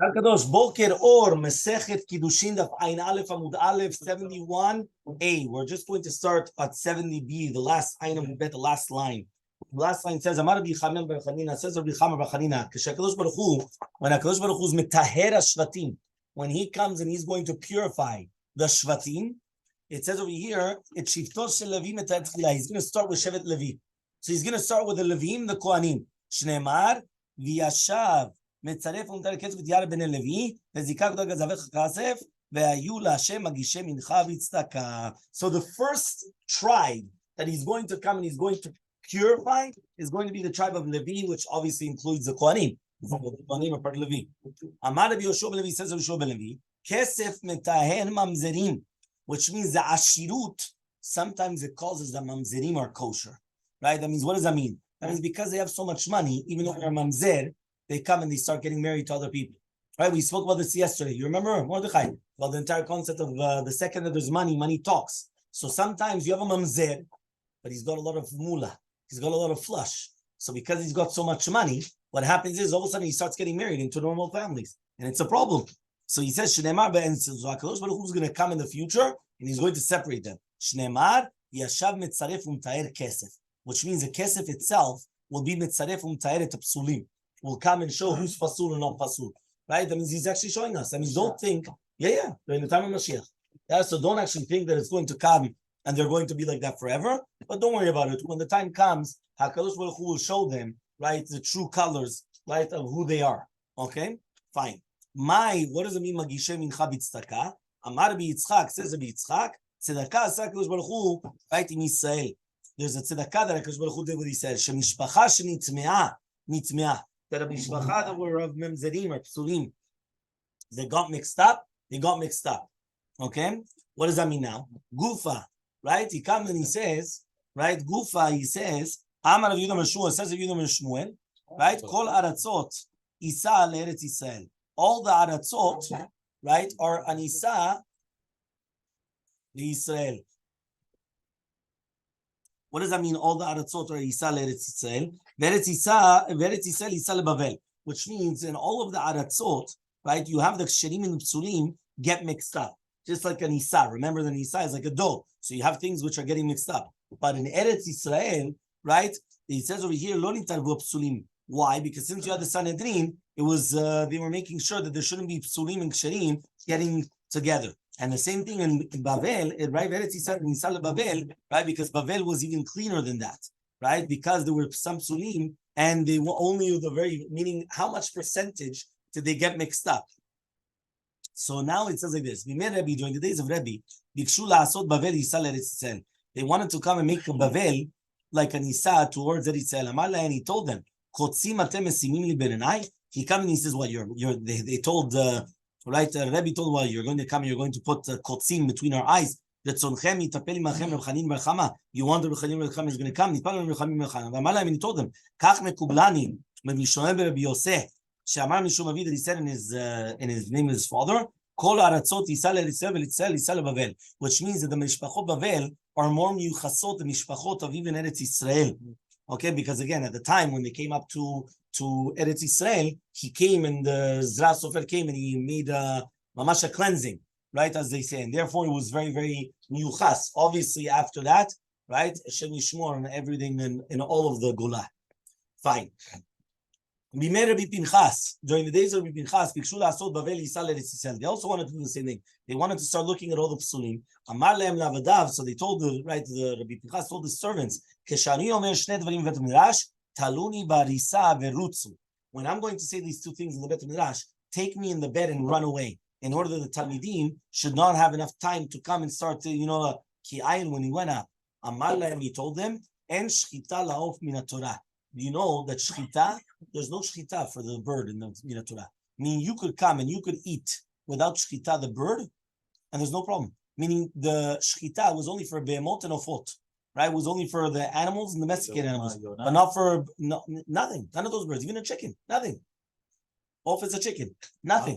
Kadosh Boker Or Masechet Kiddushin Daf Ayin Aleph Amud Aleph 71a. We're just going to start at 70b, the last item we bet, the last line. The last line says, Amar Rabbi Chamem bar Chanina, says Rabbi Chamem bar Chanina, K'shekadosh Baruch Hu, when HaKadosh Baruch Hu is mitaher shvatim, when he comes and he's going to purify the shvatim, it says over here, it's shivtos shel Levi mitaher tchila. He's going to start with Shevet Levi. So he's going to start with the Levim, the Kohanim. Shneimar v'yashav מצרף ומתאר כסף ותיאר בני לוי, וזיקה גדול גזבך כסף, והיו להשם מגישי מנחה וצדקה. So the first tribe that he's going to come and he's going to purify is going to be the tribe of Levi, which obviously includes the Kohanim. The Kohanim are part of Levi. Amar Rabbi Yoshua ben Levi, says Yoshua ben Levi, kesef metaher mamzerim, which means the ashirut, sometimes it causes the mamzerim are kosher. Right? That means, what does that mean? That means because they have so much money, even though they're mamzer, they come and they start getting married to other people. Right? We spoke about this yesterday. You remember, Mordechai? About the entire concept of the second that there's money, money talks. So sometimes you have a mamzer, but he's got a lot of mullah. He's got a lot of flush. So because he's got so much money, what happens is all of a sudden he starts getting married into normal families. And it's a problem. So he says, Shneimar, and HaKadosh Baruch Hu is going to come in the future and he's going to separate them. Shneimar, yashav metzaref umtaer kesef. Which means the kesef itself will be metzaref umtaer et psulim. Will come and show who's fasul and not fasul, right? That means he's actually showing us. That means don't think, during the time of Mashiach. Yeah, so don't actually think that it's going to come and they're going to be like that forever. But don't worry about it. When the time comes, HaKadosh Baruch Hu will show them, right, the true colors, right, of who they are. Okay, fine. What does it mean? Magishe mincha b'tzedakah. Amar b'Yitzchak, says b'Yitzchak. Tzedakah asa HaKadosh Baruch Hu, right, in Yisrael. There's a tzedakah that HaKadosh Baruch Hu did with Yisrael. Shemishpacha shenitmeah. That a mishpacha that were of memzerim or psulim, they got mixed up. Okay, what does that mean now? Gufa, right? He comes and he says, right? Gufa, he says, Amar of Yehuda Meshmuel, says of Yehuda Meshmuel, right? Kol aratzot isa le'eretz Yisrael. All the aratzot, right, are an isa Israel. What does that mean? All the aratzot are isa le'eretz Yisrael. Ve'eretz Yisrael isa leBavel, which means in all of the aratzot, right, you have the ksherim and the psulim get mixed up, just like an isa. Remember, the isa is like a dough, so you have things which are getting mixed up. But in Eretz Yisrael, right, it says over here, lo nitarvu psulim. Why? Because since you had the Sanhedrin, it was they were making sure that there shouldn't be psulim and ksherim getting together. And the same thing in Bavel, right? Eretz Yisrael, Nisal Bavel, right? Because Bavel was even cleaner than that, right? Because there were some psulim, and they were only the very, meaning how much percentage did they get mixed up? So now it says like this: Rabbi, during the days of Rabbi, they wanted to come and make a Bavel like an Isa towards Eretz Yisrael. And he told them, he comes and he says, "What they told." Right, Rabbi told, well, you're going to come and you're going to put kotzim between our eyes. You want the Reb Chanim is going to come. And he told them, that he said in his name of his father, which means that the Mishpachot Bavel are more miyuchasot the Mishpachot of even Eretz Yisrael. Okay, because again, at the time when they came up to Eretz Yisrael, he came and the Zra Sofer came and he made mamash a cleansing, right, as they say, and therefore it was very, very miyuchas. Obviously, after that, right, Hashem Yishmor and everything in all of the Golah. Fine. During the days of Rabbi Pinchas, they also wanted to do the same thing. They wanted to start looking at all the psulim. So they told the Rabbi Pinchas told the servants, when I'm going to say these two things in the Bet Midrash, take me in the bed and run away, in order that the Talmidim should not have enough time to come and start to, ki ayin when he went up. He told them, en shchita laof min Torah. Do you know that shchita, there's no shchita for the bird in the Torah? Meaning you could come and you could eat without shchita the bird, and there's no problem. Meaning the shchita was only for behemoth and ofot, right? It was only for the animals and domesticated animals, but not for nothing. None of those birds, even a chicken, nothing. Off is a chicken, nothing.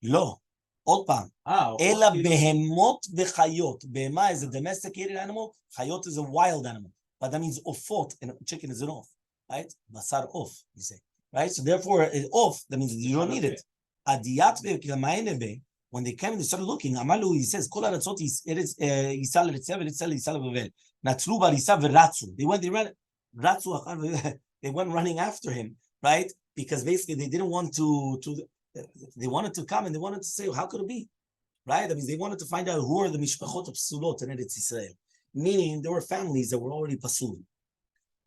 No. עוד פעם, אלא בהמות וחיות. בהמה is a domesticated animal, חיות is a wild animal. But that means ofot, and chicken is an off, right? Basar off, you say. right? So therefore, off, that means you don't need it. When they came, they started looking. Amalu, he says, "Kol haratzot yisal eretzev eretzel yisal bavel." Natzlu barisa v'ratzu. They ran, ratzu. They went running after him, right? Because basically they didn't want to. They wanted to come and they wanted to say, "How could it be?" Right? That means they wanted to find out who are the mishpachot of psulot in Eretz Yisrael. Meaning there were families that were already pasul,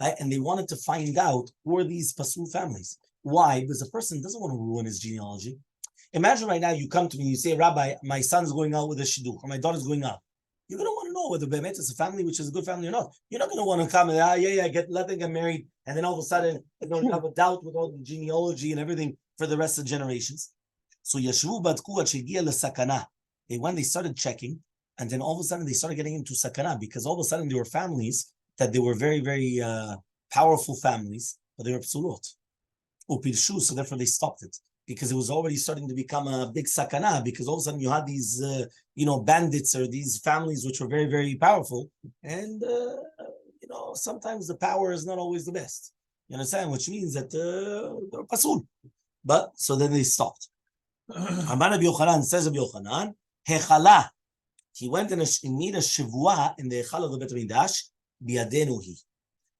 right? And they wanted to find out who are these pasul families. Why? Because a person doesn't want to ruin his genealogy. Imagine right now you come to me and you say, Rabbi, my son's going out with a shidduch, or my daughter's going out. You're going to want to know whether Bemet is a family which is a good family or not. You're not going to want to come and, let them get married, and then all of a sudden they're going to have a doubt with all the genealogy and everything for the rest of the generations. So Yashvu Badku Achigia Sakana. They started checking, and then all of a sudden they started getting into sakana, because all of a sudden there were families that they were very, very powerful families, but they were psulot. Upirshu, so therefore they stopped it, because it was already starting to become a big sakana, because all of a sudden you had these, bandits or these families which were very, very powerful, and sometimes the power is not always the best. You understand? Which means that they're pasul. But so then they stopped. Amar Rabbi Yochanan, says Rabbi Yochanan, Hechala. He went and made a shivua in the Hechal of the Bet Midrash. Biadenu hi.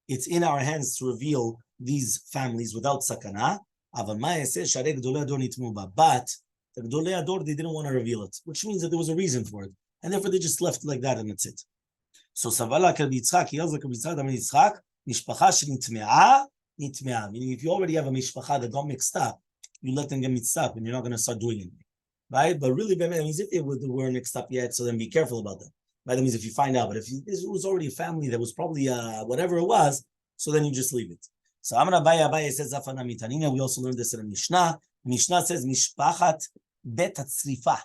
It's in our hands to reveal these families without sakana. But the Gdolei Ador, they didn't want to reveal it, which means that there was a reason for it, and therefore they just left it like that, and that's it. So Savala Rabbi Yitzchak, he also Rabbi Yitzchak, Mishpacha shenitmea, nitmea. Meaning, if you already have a mishpacha that got mixed up, you let them get mixed up, and you're not going to start doing anything. Right? But really, that means if they weren't mixed up yet, so then be careful about them. Right? That means if you find out, but if it was already a family that was probably whatever it was, so then you just leave it. So Amar Abaye says Zafana Mitanina. We also learned this in the Mishnah. Mishnah says Mishpachat Bet Hatzrifa.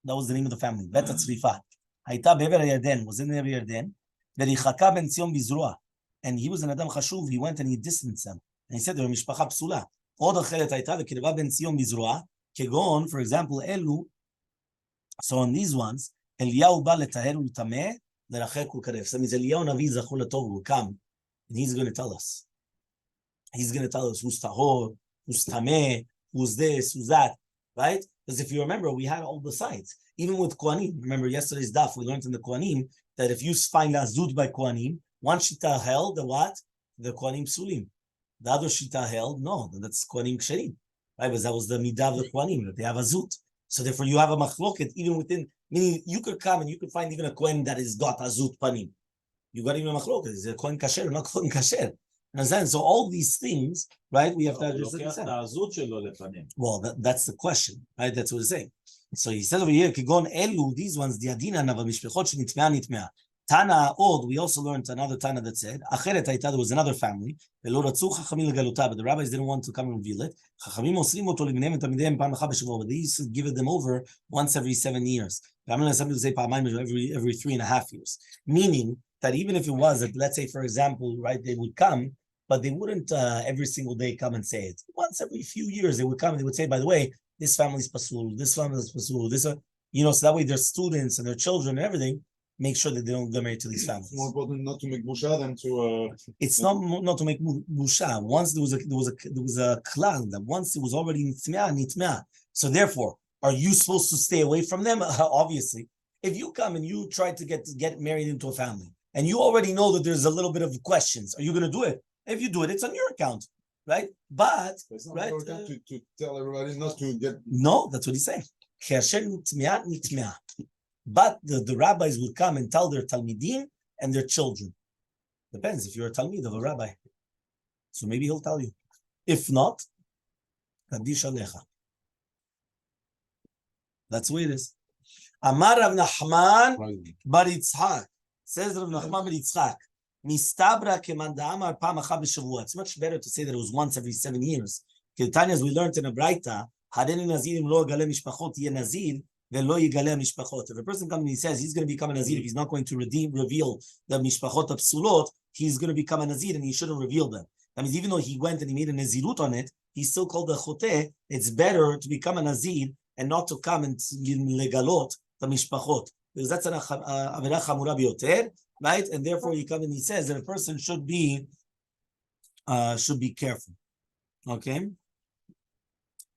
That was the name of the family. Bet Hatzrifa. Haita Beber Yarden, was in the Yarden. Verichaka Ben Tzion Bizrua. And he was an Adam Chashuv. He went and he distanced them. And he said they were Mishpacha Psula. Od Acheret Haita Vekirva Ben Tzion Bizrua. Kegon, for example, Elu. So on these ones, Eliyahu ba letaher u'tameh lerachek u'karef. So that means Eliyahu Navi Zachor Latov will come, and he's going to tell us. He's going to tell us who's tahor, who's tameh, who's this, who's that, right? Because if you remember, we had all the sides. Even with Kohanim, remember yesterday's daf, we learned in the Kohanim that if you find azut by Kohanim, one shita held the what? The Kohanim Sulim. The other shita held, no, that's Kohanim Ksherim. Right, because that was the midah of the Kohanim, that they have a zut. So therefore you have a machloket even within, meaning you could come and you could find even a Kohen that has got a zut panim. You got even a machloket. Is it Kohen kasher, not Kohen kasher? Understand? So all these things, right, we have to understand. Well, that's the question, right? That's what he's saying. So he says over here, Kigon Elu, these ones, Diadina Nava Mishpechot Shenitmea Nitmea. Tana Od, we also learned another Tana that said, Acheret Haita, there was another family, but the rabbis didn't want to come and reveal it. But they used to give it them over once every 7 years. Some people say every 3.5 years. Meaning that even if it was that, let's say, for example, right, they would come, but they wouldn't every single day come and say it. Once every few years, they would come and they would say, by the way, this family's pasul, this family's pasul, this, so that way their students and their children and everything make sure that they don't get married to these families. It's more important not to make busha than to. It's not to make busha. Once there was a clan that once it was already nitmea. So therefore, are you supposed to stay away from them? Obviously, if you come and you try to get married into a family, and you already know that there's a little bit of questions, are you going to do it? If you do it, it's on your account, right? But it's not right, to tell everybody not to get. No, that's what he's saying. But the rabbis would come and tell their talmidim and their children. Depends if you're a talmid of a rabbi. So maybe he'll tell you. If not, Kaddish Alecha. That's the way it is. Amar Rav Nachman bar Yitzchak. Says Rav Nachman bar Yitzchak. Mistabra keman da'amar pam achad b'shavua. It's much better to say that it was once every 7 years. Ketanya, as we learned in a Braita, Hadeni Nazirim lo gale mishpachot ye Nazir. If a person comes and he says he's going to become a Nazir, if he's not going to reveal the Mishpachot of Psulot, he's going to become a Nazir and he shouldn't reveal them. That means even though he went and he made a Nazirut on it, he's still called a Choteh. It's better to become a Nazir and not to come and legalot the Mishpachot. Because that's an Avirah Chamura Bioter, right? And therefore he comes and he says that a person should be careful. Okay?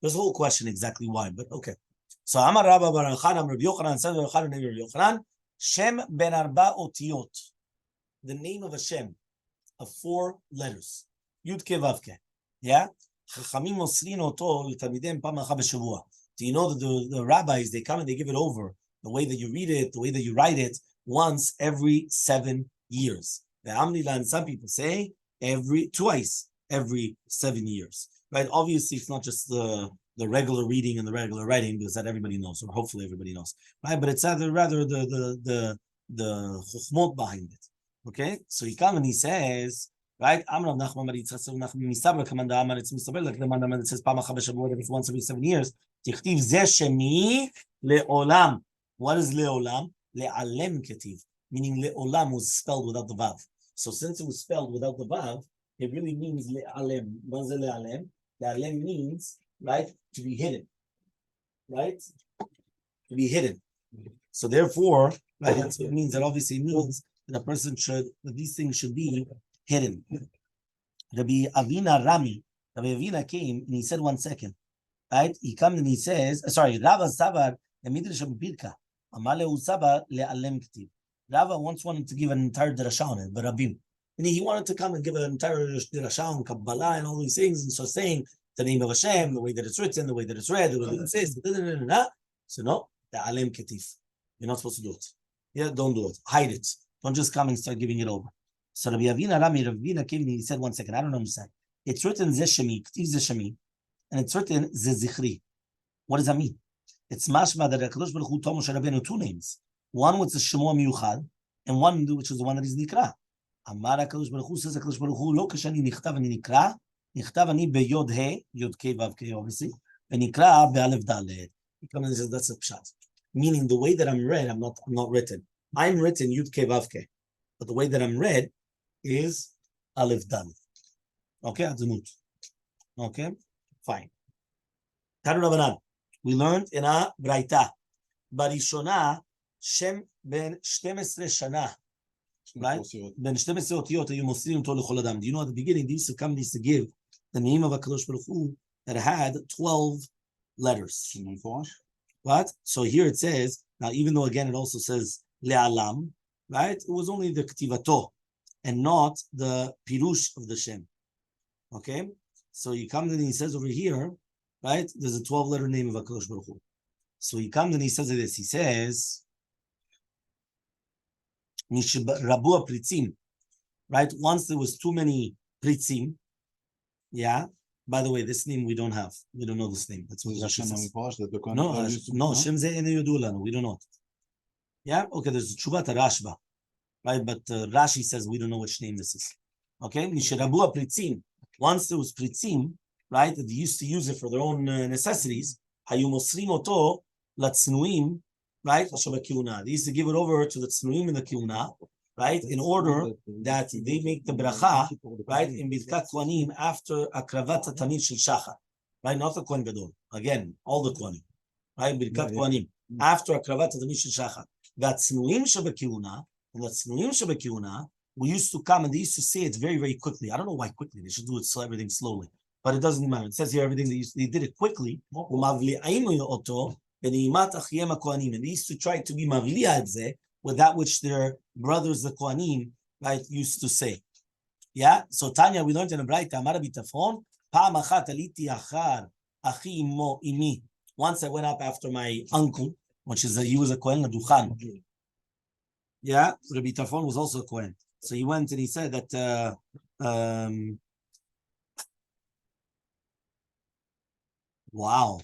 There's a whole question exactly why, but okay. So Amar Rabba Bar Yochanan, Rabbi Yochanan said, Rabbi Yochanan, Shem ben arba otiyot, the name of a Shem of 4 letters. Yud Ke Vav Ke. Yeah? Chachamim mosrin oto l'talmidem pam achad b'shavua. Do you know that the rabbis, they come and they give it over, the way that you read it, the way that you write it, once every 7 years. The Amnila, and some people say twice every 7 years. Right? Obviously, it's not just the regular reading and the regular writing, because that everybody knows, or hopefully everybody knows. Right? But it's rather the chuchmot behind it. Okay? So he comes and he says, right? Amrav Nachman Marit Chassav Nachman Misabra Kamanda Amar it's Misabra like the man that says Pam Achad b'Shavua every once every 7 years. Tichtiv Zeh Shemi Le'olam. What is Le'olam? Le'alem Ketiv. Meaning Le'olam was spelled without the Vav. So since it was spelled without the Vav, it really means Le'alem. What is Le'alem? Le'alem means, right, to be hidden. Right? To be hidden. So therefore, right, that's what it means. That obviously means that a person that these things should be hidden. Rabbi Avina came and he said 1 second. Right? He comes and he says, Rava Savar, the Midrash of Birka, Amale Usaba le'alem ktiv. Rava once wanted to give an entire drasha on it, but Rabbi. And he wanted to come and give an entire drasha on Kabbalah and all these things, and so saying the name of Hashem, the way that it's written, the way that it's read, the way that it says, so no, the alem ketif. You're not supposed to do it. Yeah, don't do it. Hide it. Don't just come and start giving it over. So Rabbi Avina came and he said 1 second, I don't understand. It's written Zeshemi, Ktiv Zeshemi, and it's written Zezichri. What does that mean? It's mashma that HaKadosh Baruch Hu told Moshe Rabbeinu 2 names. One with the Shemo Miyuchad, and one which is the one that is Nikra. Amar HaKadosh Baruch Hu says HaKadosh Baruch Hu, Lo kashani nichtav ani nikra, nichtav ani beyod he, yod ke vav ke obviously, and nikra be'alef daled. He comes and says that's a pshat. Meaning the way that I'm read, I'm not written. I'm written yud ke vav ke, but the way that I'm read is Aleph Daled. Okay, Adamut. Okay, fine. Tanu Rabbanan. We learned in a Braita. Barishona, Shem ben 12 shana. Right? Ben 12 otiyot ayu mosrim to lechol adam. Do you know at the beginning, they used to come, they used to give the name of HaKadosh Baruch Hu that had 12 letters. What? So here it says, now even though again it also says Le'alam, right? It was only the Ktivato and not the Pirush of the Shem. Okay? So he comes and he says over here, right? There's a 12-letter name of HaKadosh Baruch Hu. So he comes and he says this. He says, Rabu Pritzim, right? Once there was too many Pritzim, yeah? By the way, this name we don't have. We don't know this name. That's what Rashi says. No, Shem Ze Ene Yodu Lanu. We don't know it. Yeah? Okay, there's Tshuvat Rashba. Right, but Rashi says we don't know which name this is. Okay, Nishirabu Pritzim. Once there was Pritzim, right, they used to use it for their own necessities. Hayu Mosrim Oto Latznuim, right? They used to give it over to the Tznuim and the Kiuna, right, in order that they make the bracha, right, in Birkat Kohanim after Akravat Tamid Shel Shachar, right? Not the Kohen Gadol. Again, all the Kohanim, right? Birkat Kohanim after Akravat Tamid Shel Shachar. That Tznuim Shebekiuna. And that's we used to come and they used to say it very, very quickly. I don't know why quickly. They should do it everything slowly. But it doesn't matter. It says here everything they did it quickly. And they used to try to be mavliya with that which their brothers, the Kohanim, right, used to say. Yeah? So Tanya, we learned in a Braita, Amar Bitafon, Pa'am achat aliti achar achi imo imi. Once I went up after my uncle, which is he was a Kohen Laduchan. Yeah, Rabbi Tafon was also a Kohen. So he went and he said that wow.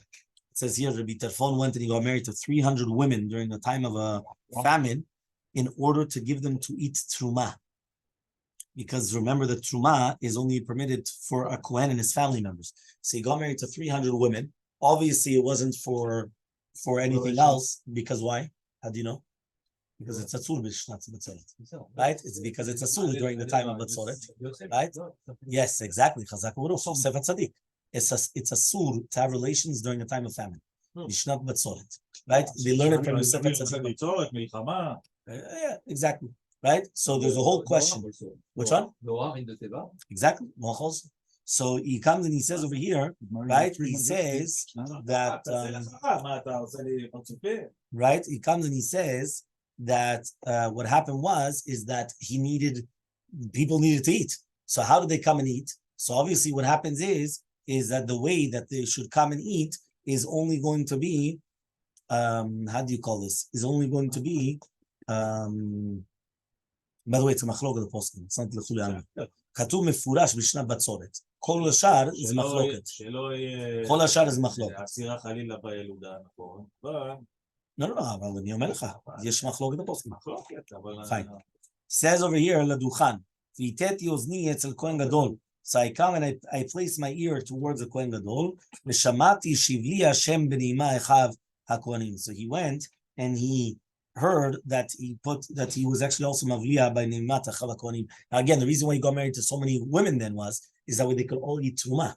It says here Rabbi Tafon went and he got married to 300 women during the time of a famine in order to give them to eat truma. Because remember that truma is only permitted for a Kohen and his family members. So he got married to 300 women. Obviously it wasn't for anything else. Because why? How do you know? Because it's a tzur b'shnat b'tzoret, right? It's because it's a tzur during the time of b'tzoret, right? Yes, exactly. Chazak u'ruch, Sefer Tzadik. It's a tzur to have relations during the time of famine. B'shnat b'tzoret, right? They learn it from Sefer Tzadik. Yeah, exactly, right? So there's a whole question. Which one? Exactly. So he comes and he says over here, right? He says that right. He comes and he says that what happened is that people needed to eat. So how did they come and eat? So obviously, what happens is that the way that they should come and eat is only going to be how do you call this? Is only going to be by the way, it's a מחלוקת הפוסקים, it's not לכולי עלמא. כתוב מפורש בשנת בצורת. כל השאר זה מחלוקת. כל השאר זה מחלוקת. אסירה חלילה בילודה, נכון. לא, אבל אני אומר לך, יש מחלוקת הפוסקים. מחלוקת, אבל... says over here, לדוכן, והיתתי אוזני אצל כהן גדול. So I come and I place my ear towards the כהן גדול, ושמעתי שהבלי השם בנעימה אחיו הכהנים. So he went and he heard that he was actually also mavliya by Neimat Achav HaKohanim. Now again, the reason why he got married to so many women then is that way they could all eat truma,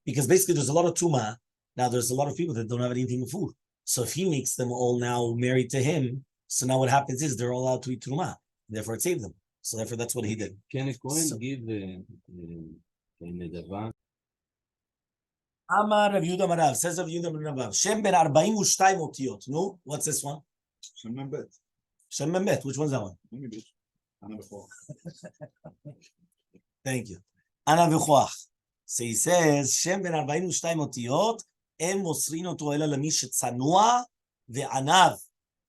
because basically there's a lot of truma. Now there's a lot of people that don't have anything with food. So if he makes them all now married to him, so now what happens is they're all allowed to eat truma. Therefore it saved them. So therefore that's what he did. Can a Kohen give nedava? Amar Rav Yehuda Marav, says Rav Yehuda Marav, Shem ben 42 otiyot. No, what's this one? Shem ben bet. Shem ben bet. Which one's that one? Ana b'choach. Thank you. Ana b'choach. So he says, Shem ben 42 otiyot, en mosrin oto ela למי שצנוע וענב,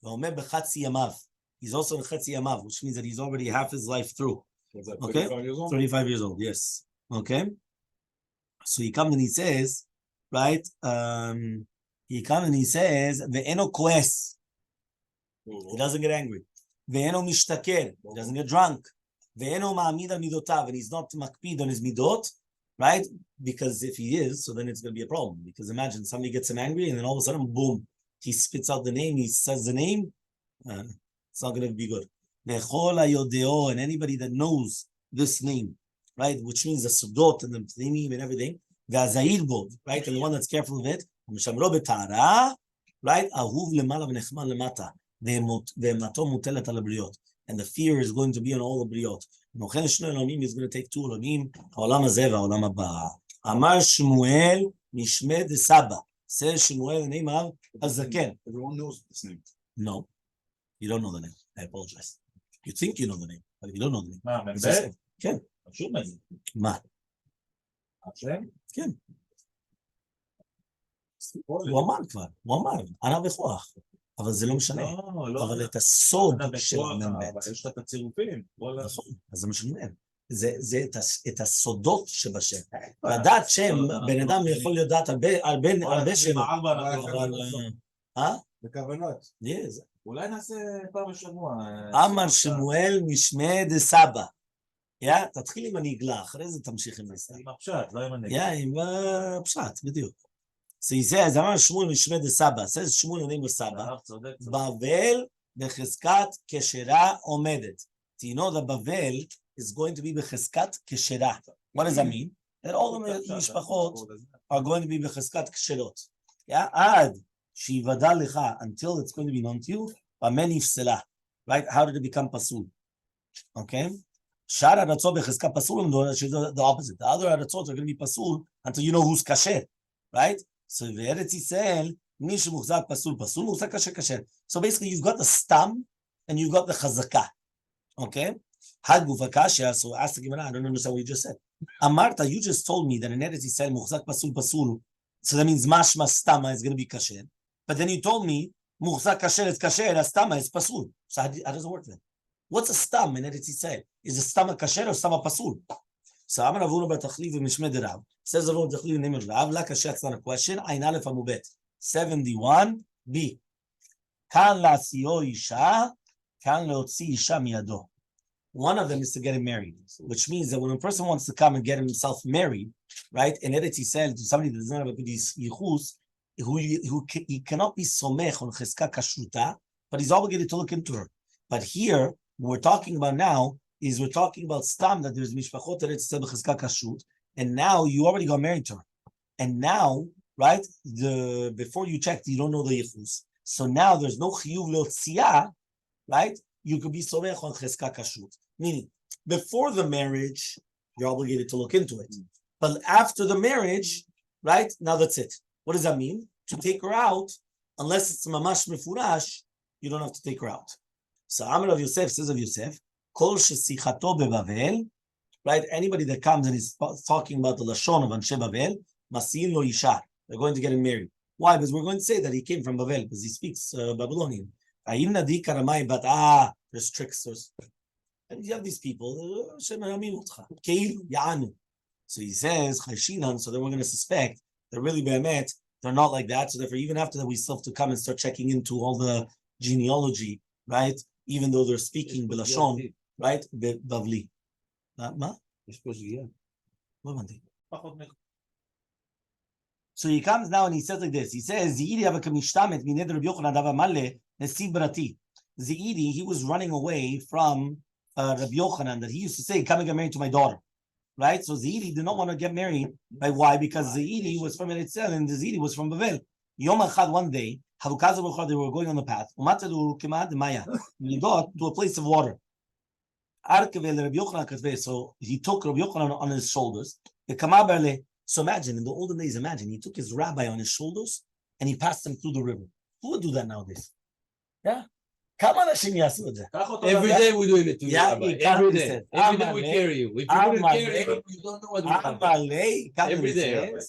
ואומר בחצי ימיו. He's also in חצי ימיו, which means that he's already half his life through. Okay? 35 years old, yes. Okay? So he comes and he says, right? He comes and he says, ואינו כועס. He doesn't get angry. ואינו משתכר. He doesn't get drunk. ואינו מעמיד על מידותיו, and he's not מקפיד on his midot, right? Because if he is, so then it's going to be a problem. Because imagine somebody gets him angry, and then all of a sudden, boom, he spits out the name, he says the name. It's not going to be good. וכל היודעו, and anybody that knows this name, right? Which means the sudot and the pnimim and everything. והזהיר בו, right? And the one that's careful of it. ומשמרו בטהרה, right? אהוב למעלה ונחמד למטה. ואימתו מוטלת על הבריות. And the fear is going to be on all the בריאות. נוכל שני אלוהים is going to take two אלוהים, העולם הזה והעולם הבא. אמר שמואל משמי דסבא. Says Shmuel, the name of הזקן. Everyone knows this name. No, you don't know the name. I apologize. You think you know the name, but you don't know the name. מה, מבית? כן. חשוב מזה. מה? השם? כן. הוא אמר כבר, הוא אמר, ענה בכוח. אבל זה לא משנה. לא. אבל את הסוד של המ"ב. אבל יש לך את הצירופים. נכון, אז זה מה שאני אומר. זה את הסודות שבשם. לדעת שם, בן אדם יכול לדעת הרבה שם. בכוונות. אולי נעשה פעם בשבוע. אמר שמואל משמי דסבא. תתחיל עם הנגלה, אחרי זה תמשיך עם הסבא. עם הפשט, לא עם הנגלה. עם הפשט, בדיוק. So he says, אמר שמואל משמי דסבא. says שמואל נעים בסבא. בבל בחזקת כשרה עומדת. Do you know that בבל is going to be בחזקת כשרה? What does that mean? That all the משפחות are going to be בחזקת כשרות. עד שיוודע לך, until it's going to be known to you, במה נפסלה. Right? How did it become פסול? Okay? שאר הרצות בחזקת פסול, the opposite. The other הרצות are going to be פסול until you know who's כשר. Right? So בארץ ישראל, מי שמוחזק פסול, פסול, מוחזק כשר. So basically you've got the stam and you've got the חזקה. Okay? הגוף הקשה, so ask the Gemara, I don't understand what you just said. אמרת, you just told me that in ארץ ישראל מוחזק פסול, פסול, so that means משמע סתמה is going to be כשר. But then you told me, מוחזק כשר is כשר, הסתמה is פסול. So how does it work then? What's a stam in Eretz Yisrael? Is a stam a kasher or stam a pasul? So Amar Avunu Batachliv v'Mishmei Rav. Says Avunu Batachliv in the name of Rav. La kasher, it's not a question. Ayin Aleph Amubet. 71b. Kan la'asio isha, kan leotzi isha miyado. One of them is to get him married, which means that when a person wants to come and get himself married, right, in Eretz Yisrael, to somebody that does not have a good yichus, he cannot be somech on cheskah kashruta, but he's obligated to look into her. But here, what we're talking about now is we're talking about stam, that there's mishpachot Eretz Yisrael b'cheskah kashrut, and now you already got married to her, and now, right, before you checked, you don't know the yichus, so now there's no chiyuv leotzia, right? You could be somech on cheskah kashrut, meaning before the marriage you're obligated to look into it, But after the marriage, right, now that's it. What does that mean? To take her out, unless it's mamash mefurash, you don't have to take her out. So Amar of Yosef says of Yosef, Kol shesichato bebavel, right? Anybody that comes and is talking about the lashon of Anshe Bavel, masin lo isha. They're going to get him married. Why? Because we're going to say that he came from Bavel because he speaks Babylonian. There's tricksters. And you have these people. So he says, so then we're going to suspect they're really be'emet. They're not like that. So therefore, even after that, we still have to come and start checking into all the genealogy, right? Even though they're speaking b'lashon, right? Bavli. So he comes now and he says like this. He says, Zeidi, he was running away from Rabbi Yochanan that he used to say, come and get married to my daughter. Right? So Zeidi did not want to get married. By why? Because Zeidi was from Eretzel and Zeidi was from Bavel. Yom Echad, one day, they were going on the path. To a place of water. So he took Rabbi Yochanan on his shoulders. So imagine, in the olden days, he took his rabbi on his shoulders and he passed him through the river. Who would do that nowadays? Yeah? Every day we're doing it to you, Rabbi. Every day. Every day we carry you. If you wouldn't carry you, you don't know what will happen. Every day, Rabbi.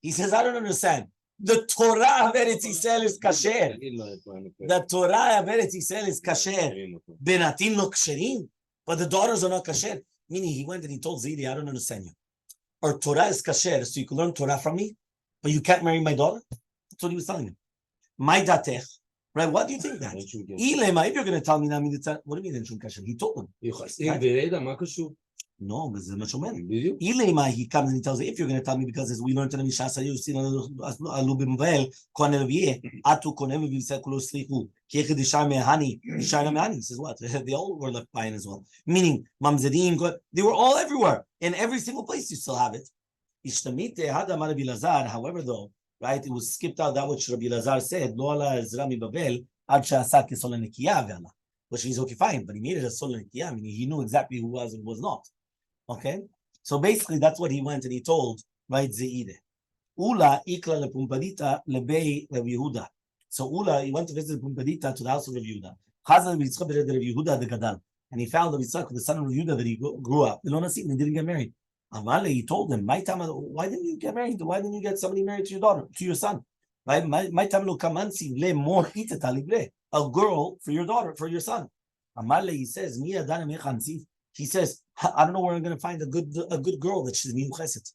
He says, I don't understand. The Torah of Eretz Yisrael is kasher. The Torah of Eretz Yisrael is kasher. Benatim lo ksherim, but the daughters are not kasher. Meaning he went and he told Zidi, I don't understand you. Or Torah is kasher, so you can learn Torah from me, but you can't marry my daughter? That's what he was telling him. My datech, right? What do you think that? If you're going to tell me now, what do you mean kasher? He told him. No, because it's much more. He comes and he tells you, if you're going to tell me, because as we learned in the Mishnah, you see, he says what? They all were left behind as well. Meaning, mamzedim, they were all everywhere. In every single place, you still have it. However, though, right, it was skipped out that which Rabbi Lazar said, which means okay, fine, but he made it a sol nekiya, meaning he knew exactly who was and was not. Okay, so basically that's what he went and he told, right? Zeide. Ula ikla lepumpadita lebei Rabbi Yehuda. So Ula, he went to visit Pumpadita to the house of Rabbi Yehuda. Chazal Yitzchak Rabbi Yehuda the Gadal, and he found Rabbi Yitzchak, the son of Rabbi Yehuda, that he grew up. He didn't get married. Elmaleh, he told him, why didn't you get married? Why didn't you get somebody married to your daughter, to your son? Right? A girl for your daughter, for your son. Elmaleh, he says, he says, I don't know where I'm going to find a good girl that she's miyucheset.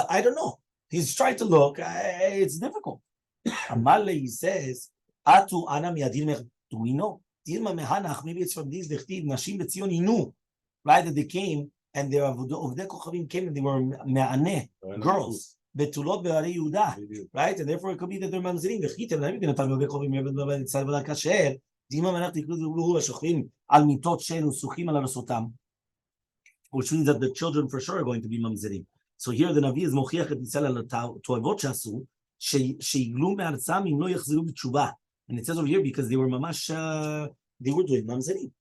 I don't know. He's trying to look. It's difficult. Elmaleh, he says, Atu ana miyadir. Do we know? Maybe it's from these dechtiv. Nashim b'tzion inu, right? That they came and they were Ovdei Kochavim came and they were me'aneh girls. Betulot be'arei Yehuda, right? And therefore it could be that they're mamzerim. V'chitem, now you're going to tell me Ovdei Kochavim you're going to tell me kasher. Dima manach tiklu zulu ha'shochim al mitot she'enu suchim al arasotam, which means that the children for sure are going to be mamzerim. So here the Navi is mochiach et Yisrael al to'avot she'asu she'iglu me'artzam im lo yachziru b'tshuva. And it says over here because they were mamash, they were doing mamzerim.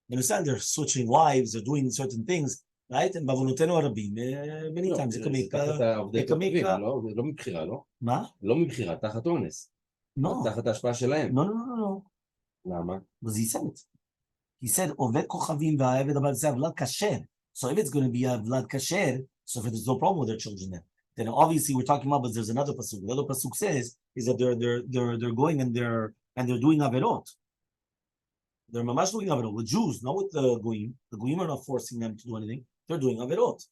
You understand? They're switching wives, they're doing certain things, right? And bavonotenu arabim, many times it can make לא מבחירה, לא? מה? לא מבחירה, תחת אונס. No. תחת ההשפעה שלהם. No. למה? Because he said it. He said, Oved kochavim v'ha'eved abad zeh vlad kasher. So if it's going to be a vlad kasher, so if there's no problem with their children then obviously we're talking about, but there's another pasuk. The other pasuk says is that they're going and they're doing averot. They're mamash doing averot with Jews, not with the goyim. The goyim are not forcing them to do anything. They're doing averot.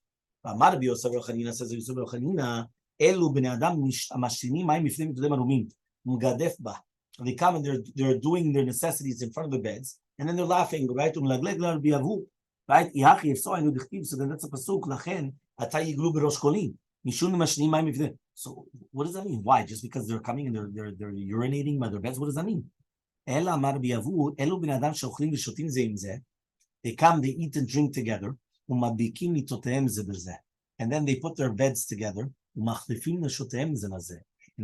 Rabbi Yosef Chanina says, Yosef Chanina, elu bnei adam mashtinim ma'im mifnim tudem arumim mgadef ba. They come and they're doing their necessities in front of the beds, and then they're laughing, right? Right? So then that's a pasuk. Lachen atay yiglu b'rosh kolim. So what does that mean? Why? Just because they're coming and they're urinating by their beds? What does that mean? They come, they eat and drink together, and then they put their beds together, and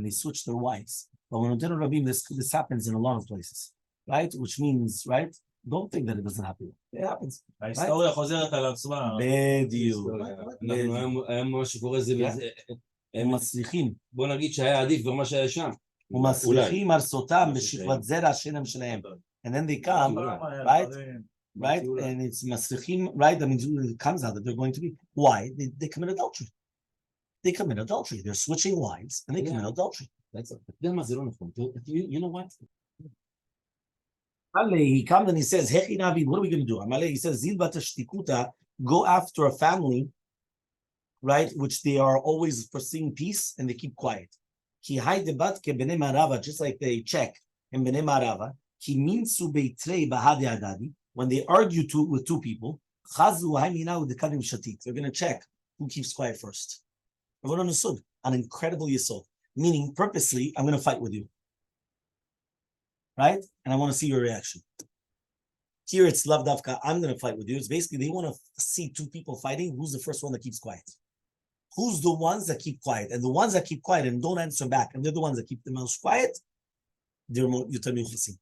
they switch their wives. But when this happens in a lot of places, right? Which means, right, Don't think that it doesn't happen. It happens. ההיסטוריה חוזרת על עצמה. בדיוק. היום מה שקורה זה, הם מצליחים. בוא נגיד שהיה עדיף במה שהיה שם. ומצליחים ארצותם בשכבת זרע השנם שלהם. And then they come, right? Right? And it's מצליחים, right? I mean, it comes out that they're going to be. Why? They commit adultery. They commit adultery. They're switching wives and they commit adultery. אתה יודע מה זה לא נכון. You know what? He comes and he says, Hechi Navi, what are we going to do? Elmaleh, he says, Zil bat shtikuta, go after a family, right, which they are always pursuing peace and they keep quiet. Ki hai debat ke bnei marava, just like they check in bnei marava, ki minsu beitrei bahadi adadi, when they argue with two people, chazu hai mina udekadim shatit. They're going to check who keeps quiet first. Everyone understood an incredible yesod, meaning purposely, I'm going to fight with you. Right? And I want to see your reaction. Here it's lav davka, I'm going to fight with you. It's basically they want to see two people fighting. Who's the first one that keeps quiet? Who's the ones that keep quiet? And the ones that keep quiet and don't answer back, and they're the ones that keep the most quiet, they're more yutar miyuchasim.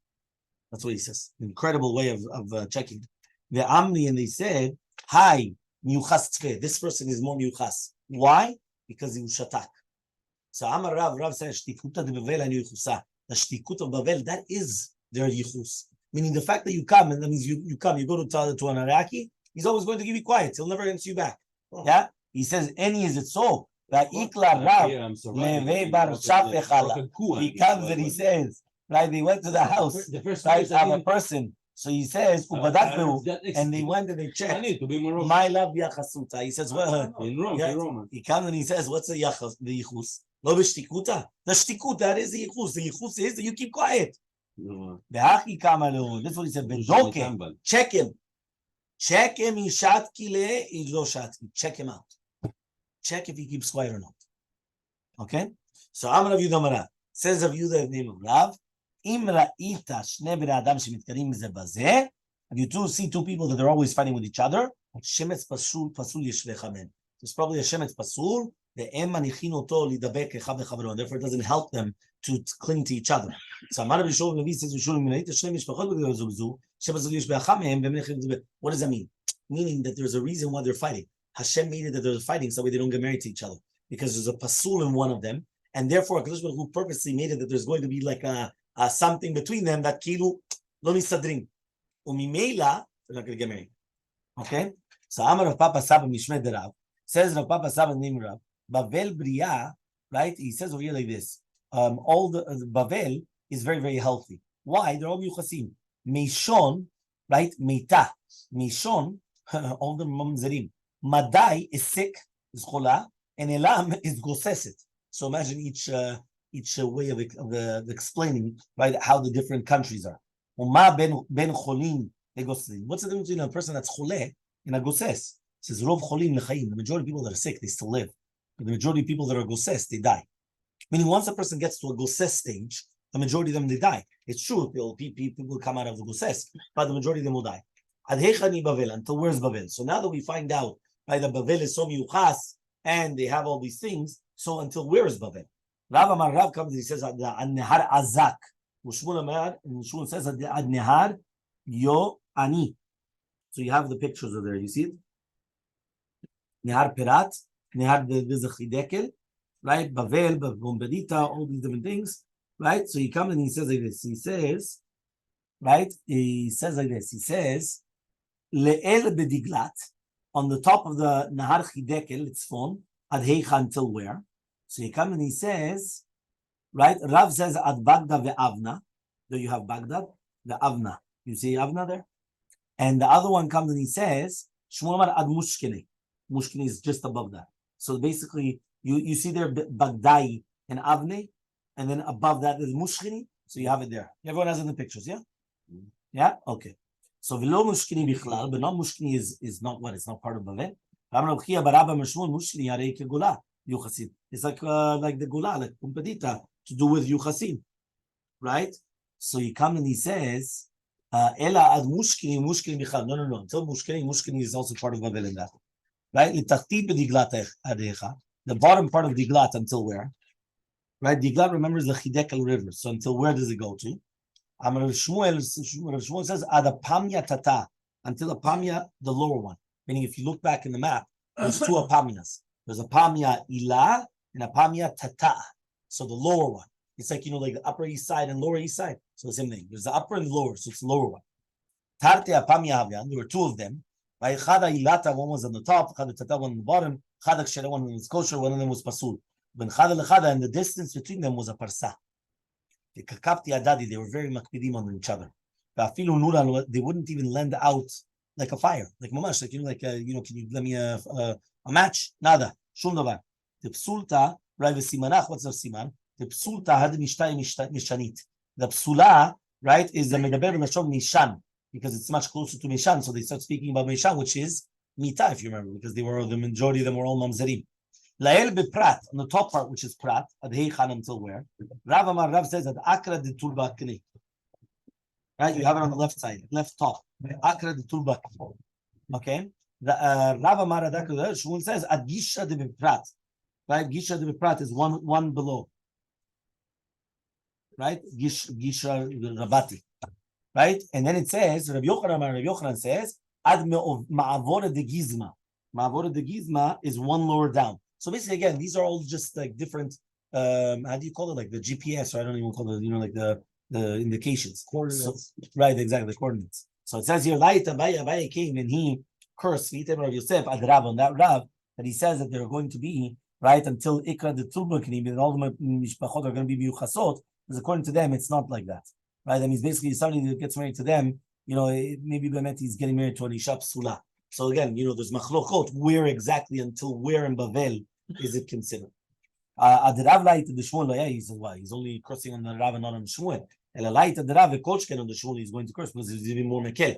That's what he says. Incredible way of checking. The Amni, and they said, hi, miyuchas tzve. This person is more miyuchas. Why? Because he was shatak. So Amar Rav says, shtikuta de bevel and yuchusa. The shtikut of Babel, that is their yichus. Meaning the fact that you come, and that means you come, you go to an Iraqi, he's always going to give you quiet. He'll never answer you back. Yeah? He says, any is it so? He comes and he says, right, they went to the house, right, of a person. So he says, and they went and they checked. My love yachasuta. He says, well, he comes and he says, what's the yichus? The shtikut, that is the yichus. The yichus is that you keep quiet. That's what he said. Check him. Check him. Check him out. Check if he keeps quiet or not. Okay? So I'm Rav Yehuda Marav. Says Rav Yehuda name of Rav. If you see two people that are always fighting with each other, shemetz pasul yeshvechamen. There's probably a shemetz pasul. And therefore it doesn't help them to cling to each other. So what does that mean? Meaning that there's a reason why they're fighting. Hashem made it that they're fighting so that way they don't get married to each other. Because there's a pasul in one of them. And therefore HaKadosh Baruch Hu purposely made it that there's going to be like a something between them that kilu lo misadrin. Umimela, they're not going to get married. Okay? So Amar Rav Papa Saba Mishmed Rav says Rav Papa Saba Nim Rav Bavel Bria, right? He says over here like this. All the Bavel is very, very healthy. Why? They're all Yuchasim. Meishon, right? Meita. Meishon, all the Mamzerim. Madai is sick, is chola, and Elam is goseset. So imagine each way of explaining, right, how the different countries are. Uma ben cholim legosesim. What's the difference between a person that's chole and a goses? It says rov cholim lechaim. The majority of people that are sick, they still live. But the majority of people that are goses, they die. Meaning once a person gets to a goses stage, the majority of them, they die. It's true, people will come out of the goses, but the majority of them will die. Ad hechani Bavel, until where's Bavel? So now that we find out, right, that Bavel is so miyuchas, and they have all these things, so until where is Bavel? Rav Amar Rav comes and he says, Ad nehar azak. Shmuel says, Ad nehar yo ani. So you have the pictures of there, you see it? Nehar Pirat, Nehar there's a Chidekel, right? Bavel, Bombadita, all these different things, right? So he comes and he says like this. He says, right? He says like this. He says, Le'el bediglat, on the top of the Nahar Chidekel, it's phone, Ad Heicha until where? So he comes and he says, right? Rav says, Ad Bagdad ve'avna. Do you have Bagdad? The Avna. You see Avna there? And the other one comes and he says, Shmuel Ad Mushkini. Mushkini is just above that. So basically, you see there Bagdai and Avne, and then above that is Mushkini. So you have it there. Everyone has it in the pictures, yeah? Yeah? Okay. So Velo Mushkini Bichlal, but not Mushkini is not what? It's not part of Bavel. It's like the Gula, like Kumpadita, to do with Yuchasim. Right? So he comes and he says, Ela ad Mushkini Bichlal. No. Until Mushkini is also part of Bavel in that. Right? The bottom part of Diglat until where? Right? Diglat remembers the Chidekel River. So until where does it go to? Rav Shmuel says ad apamya tata, until apamya, the lower one. Meaning, if you look back in the map, there's two apamyas. There's apamya ilah and apamya tata. So the lower one. It's like, like the upper east side and lower east side. So the same thing. There's the upper and the lower, so it's the lower one. Tarte apamya havyan. There were two of them. By chada ilata, one was on the top, chada tata, one on the bottom. Chada kshera, one was kosher, one of them was pasul. When chada lechada, and the distance between them was a parsa. They were very makpidim on each other. They wouldn't even lend out like a fire, like mamash, like can you lend me a match? Nada, shum davar. The psulta, right? Simanach, what's the siman? The psulta had mishanit. The psula, right, is the medaber b'lashon mishan, because it's much closer to mishan. So they start speaking about mishan, which is mita, if you remember, because the majority of them were all mamzerim. Lael beprat, on the top part, which is prat, at Hechal until where? Rav says that akra de tulba kli. Right, you have it on the left side, left top. Akra de tulba. Okay. Rav Amar Adakra, Shmuel says at gisha de beprat. Right, gisha de beprat is one below. Right, gisha rabati. Right, and then it says Rabbi Yochanan says ad ma'avora de gizma. Ma'avora de gizma is one lower down. So basically, again, these are all just like different. How do you call it? Like the GPS, or I don't even call it. Like the indications. Coordinates. So, right, exactly, the coordinates. So it says here, Abaye came and he cursed Rav Yosef ad Rav on that Rav that he says that they're going to be right until Ikra the Tulbakim and all the mishpachot are going to be miyuchasot. Because according to them, it's not like that, right? That means basically somebody that gets married to them, maybe Bemet he's getting married to an Isha Psula. So again, there's machlokot, where exactly until where in Bavel is it considered? Adirav light the Shmuel, he says, why? He's only cursing on the Rav and not on the Shmuel. El light the Rav, Kolchken on the Shmuel, he's going to curse because he's even more mekel.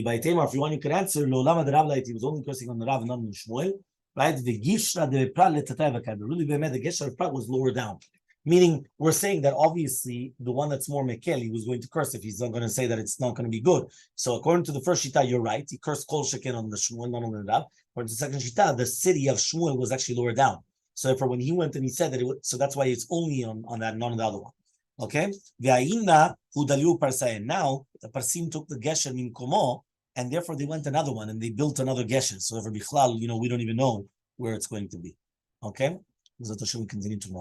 By Tamar, if you want, you can answer, Lo Lama the Rav light, he was only cursing on the Rav and not on the Shmuel. Right? The Gishra the Prat letatayvakad. Really, the Gishra Prat was lower down. Meaning, we're saying that obviously the one that's more mekel, he was going to curse if he's not going to say that it's not going to be good. So according to the first shita, you're right. He cursed Kol Sheken on the Shmuel, not on the Rav. According to the second shita, the city of Shmuel was actually lower down. So for when he went and he said that, so that's why it's only on that, not on the other one. Okay? Now the Parsim took the Gesher min Komo, and therefore they went another one and they built another Gesher. So for Bichlal, we don't even know where it's going to be. Okay? So we continue tomorrow.